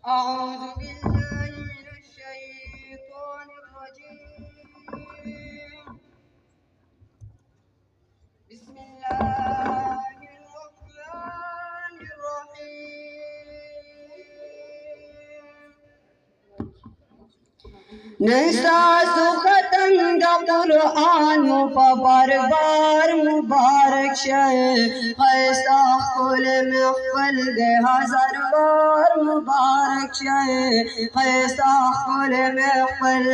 أعوذ بالله من الشيطان الرجيم. بسم الله الرحمن الرحيم. نساس ختم دا قرآن مبار بار مبارک شے خیسا خل محفل دے ہزار بار مبارک شے خیسا خل محفل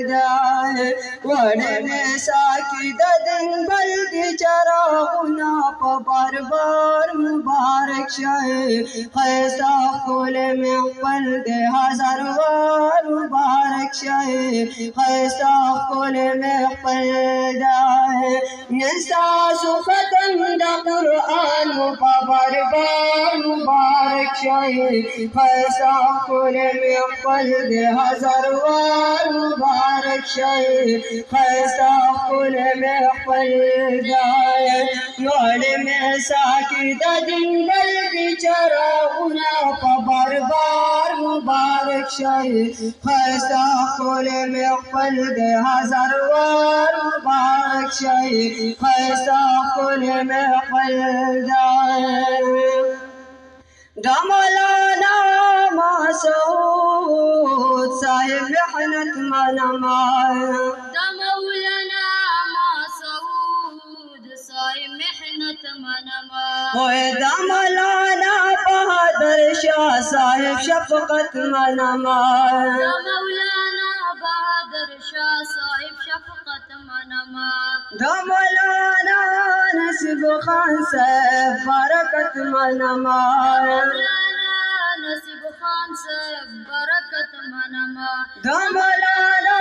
دے وڑے نیسا کی ددن بلدی چراغنا پبار بار مبارک شے خیسا خل محفل دے ہزار بار مبارک شے خیسا خل محفل دے نساس ختم دا قرآن مبار بار مبارک شے خیسا خل محفل دے ہزار بار مبارک شے خیسا خل محفل دے نوڑ میں ساکی دا دن بلدی چراغنا پبار بار مبارک شے خیسا خل محفل دے ہزار بار مبارک شے خیسا خل محفل دے دا مولانا مسعود صاحب محنت منما دا مولانا مسعود صاحب محنت منما دا مولانا بہادر شاہ صاحب شفقت منما دا مولانا بہادر شاہ صاحب شفقت منما دا مولانا نصیب خان صاحب برکت منما مولانا نصیب خان صاحب برکت منما دا مولانا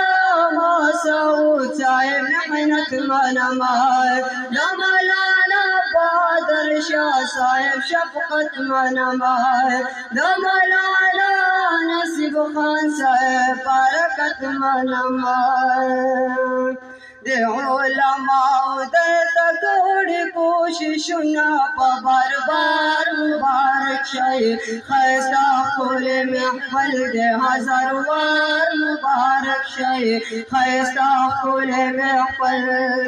مسعود صاحب محنت منما دا مولانا بہادر شاہ صاحب شفقت منما دا مولانا نصیب خان صاحب برکت منما دے علماء در تکوڑی کوششنا پبار بار مبارک شے خیسا خل محفل دے ہزار بار مبارک شے خیسا خل محفل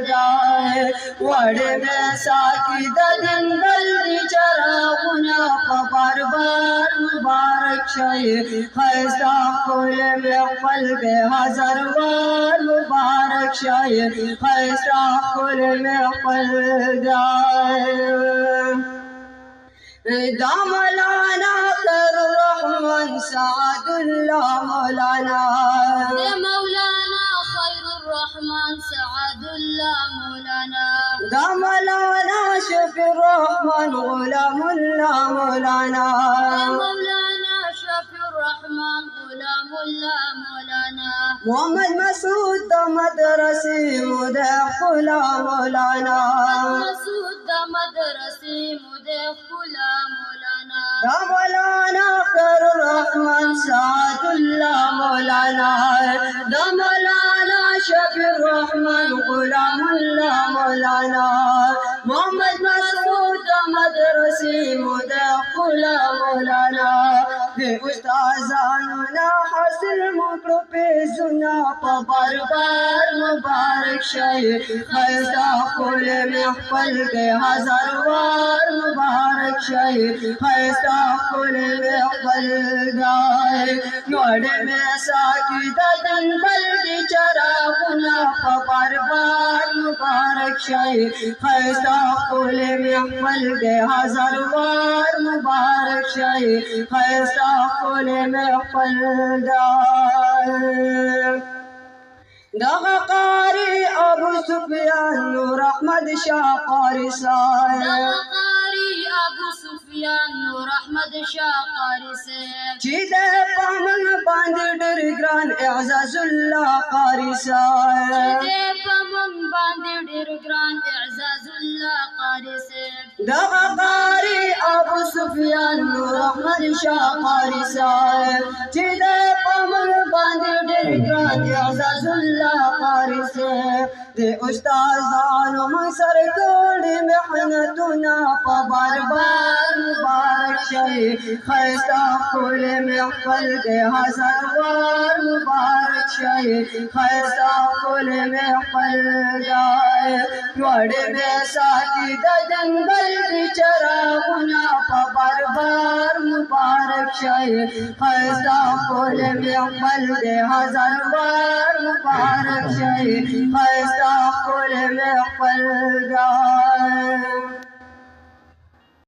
دے وڑے میں ساکی ددن بلدی چراغنا پبار بار مبارک شے خیسا خل محفل دے ہزار بار مبارک شے خیسا خل محفل دے دا مولانا خیر الرحمن سعد اللہ مولانا دا مولانا خیر الرحمن سعد اللہ مولانا دا مولانا شفیع الرحمن غلام اللہ مولانا دا مولانا شفیع الرحمن غلام اللہ مولانا محمد مسعود دا مدرسی مدخلا مولانا مسعود دا مدرسی مدخلا مولانا دا مولانا خیر الرحمن سعد اللہ مولانا دا مولانا شفیع الرحمن غلام اللہ مولانا محمد مسعود دا مدرسی مدخلا مولانا دے استاذانونا حاصل مکڑو پیزونا پبار بار مبارک شے خیسا خل محفل دے ہزار بار مبارک شے خیسا خل محفل دے نوڑے میں ساکی ددن بلدی چراغنا پبار بار مبارک شے خیسا خل محفل دے ہزار بار مبارک شے خیسا خل محفل دے دغا قاری ابو سفیان نور احمد شاہ قاری صاحب دغا قاری ابو سفیان نور احمد شاہ قاری صاحب چی دے پامن باندې ډېر ګران اعزاز الله قاری صاحب دے پمن باندې ډېر ګران اعزاز الله قاری صاحب دغا قاری ابو سفیان نور احمد شاہ قاری صاحب چی دے پامن बांधे डर ग्रान एजाजुल्लाह कारी से दे उस्तादानो सर कोड़ी मेहनतुना पा बार बार मुबारक शे खैस्ता फूल महफल दे हजार बार मुबारक शे खैस्ता फूल महफल जाए वड़े में साथी द जंगल बिचरा गुना पा बार बार मुबारक शे खैस्ता फूल महफल दे हजार बार मुबारक शे खैस्ता फूल महफल जाए।